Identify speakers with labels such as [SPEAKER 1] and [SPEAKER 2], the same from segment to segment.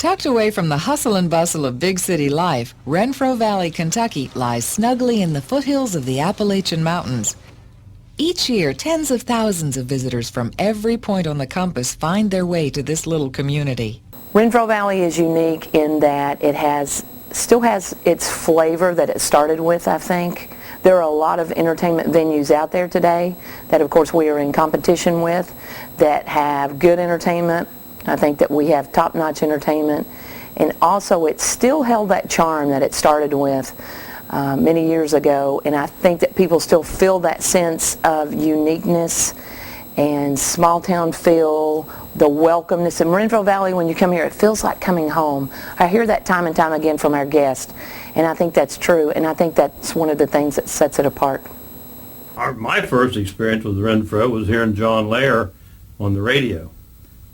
[SPEAKER 1] Tucked away from the hustle and bustle of big city life, Renfro Valley, Kentucky lies snugly in the foothills of the Appalachian Mountains. Each year, tens of thousands of visitors from every point on the compass find their way to this little community.
[SPEAKER 2] Renfro Valley is unique in that it still has its flavor that it started with, I think. There are a lot of entertainment venues out there today that, of course, we are in competition with that have good entertainment. I think that we have top-notch entertainment. And also, it still held that charm that it started with many years ago. And I think that people still feel that sense of uniqueness and small-town feel, the welcomeness. In Renfro Valley, when you come here, it feels like coming home. I hear that time and time again from our guests, and I think that's true, and I think that's one of the things that sets it apart.
[SPEAKER 3] My first experience with Renfro was hearing John Lair on the radio,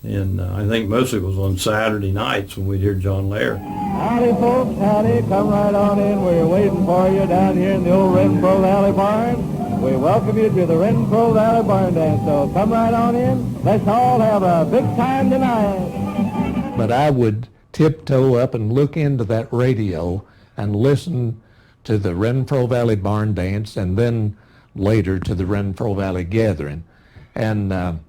[SPEAKER 3] and I think most of it was on Saturday nights when we'd hear John Lair.
[SPEAKER 4] Howdy, folks, howdy, come right on in. We're waiting for you down here in the old Renfro Valley barn. We welcome you to the Renfro Valley Barn Dance, so come right on in. Let's all have a big time tonight.
[SPEAKER 5] But I would tiptoe up and look into that radio and listen to the Renfro Valley Barn Dance and then later to the Renfro Valley Gathering. And of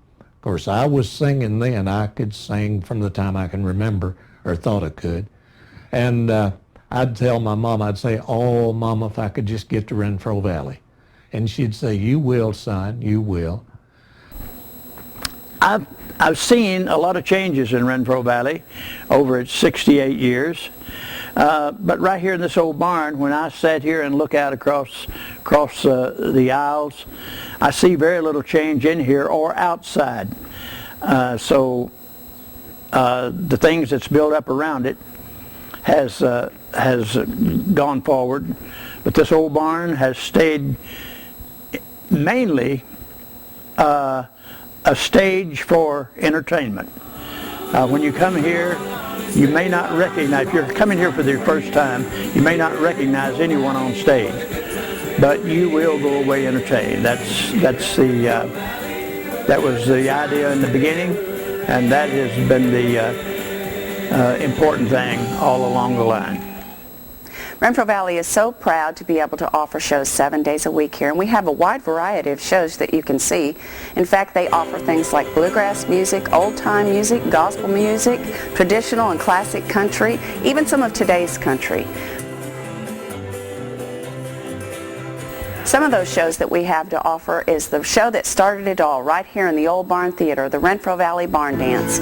[SPEAKER 5] course, I was singing then. I could sing from the time I can remember, or thought I could. And I'd tell my mom, I'd say, "Oh, Mama, if I could just get to Renfro Valley." And she'd say, "You will, son, you will."
[SPEAKER 6] I've seen a lot of changes in Renfro Valley over its 68 years. But right here in this old barn, when I sat here and look out across the aisles, I see very little change in here or outside. So the things that's built up around it has gone forward. But this old barn has stayed mainly a stage for entertainment. When you come here, you may not recognize, if you're coming here for the first time, you may not recognize anyone on stage, but you will go away entertained. That was the idea in the beginning, and that has been the important thing all along the line.
[SPEAKER 7] Renfro Valley is so proud to be able to offer shows 7 days a week here, and we have a wide variety of shows that you can see. In fact, they offer things like bluegrass music, old-time music, gospel music, traditional and classic country, even some of today's country. Some of those shows that we have to offer is the show that started it all right here in the Old Barn Theater, the Renfro Valley Barn Dance.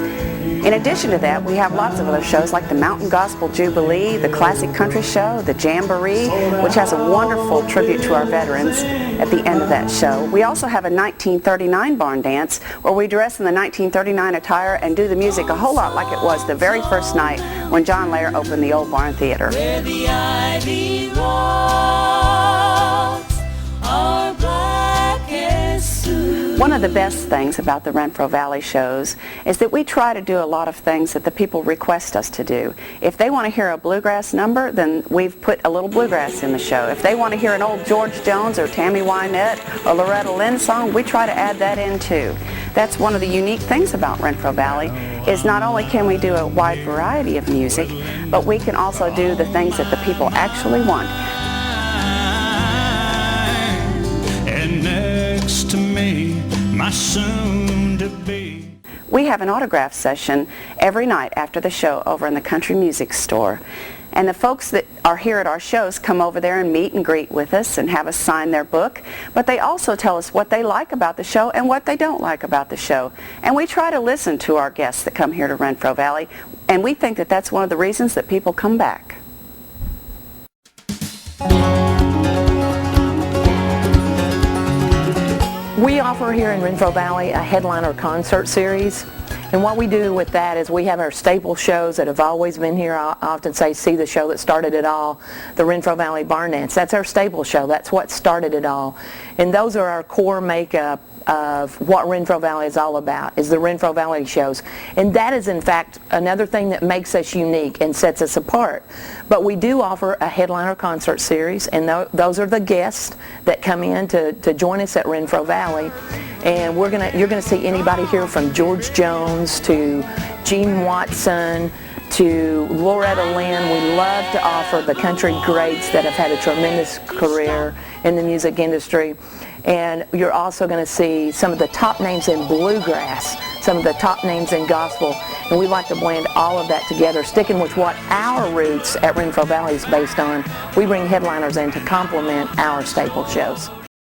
[SPEAKER 7] In addition to that, we have lots of other shows like the Mountain Gospel Jubilee, the Classic Country Show, the Jamboree, which has a wonderful tribute to our veterans at the end of that show. We also have a 1939 barn dance where we dress in the 1939 attire and do the music a whole lot like it was the very first night when John Lair opened the Old Barn Theater.
[SPEAKER 8] Where the ivy walks are black as soot.
[SPEAKER 7] One of the best things about the Renfro Valley shows is that we try to do a lot of things that the people request us to do. If they want to hear a bluegrass number, then we've put a little bluegrass in the show. If they want to hear an old George Jones or Tammy Wynette or Loretta Lynn song, we try to add that in too. That's one of the unique things about Renfro Valley, is not only can we do a wide variety of music, but we can also do the things that the people actually want.
[SPEAKER 8] And next to me, my soon-to-be.
[SPEAKER 7] We have an autograph session every night after the show over in the Country Music Store. And the folks that are here at our shows come over there and meet and greet with us and have us sign their book. But they also tell us what they like about the show and what they don't like about the show. And we try to listen to our guests that come here to Renfro Valley. And we think that that's one of the reasons that people come back.
[SPEAKER 2] We offer here in Renfro Valley a headliner concert series, and what we do with that is we have our staple shows that have always been here. I often say, see the show that started it all, the Renfro Valley Barn Dance. That's our staple show. That's what started it all. And those are our core makeup of what Renfro Valley is all about, is the Renfro Valley shows. And that is in fact another thing that makes us unique and sets us apart. But we do offer a headliner concert series, and those are the guests that come in to join us at Renfro Valley. And you're gonna see anybody here from George Jones to Gene Watson to Loretta Lynn. We love to offer the country greats that have had a tremendous career in the music industry. And you're also going to see some of the top names in bluegrass, some of the top names in gospel, and we like to blend all of that together, sticking with what our roots at Renfro Valley is based on. We bring headliners in to complement our staple shows.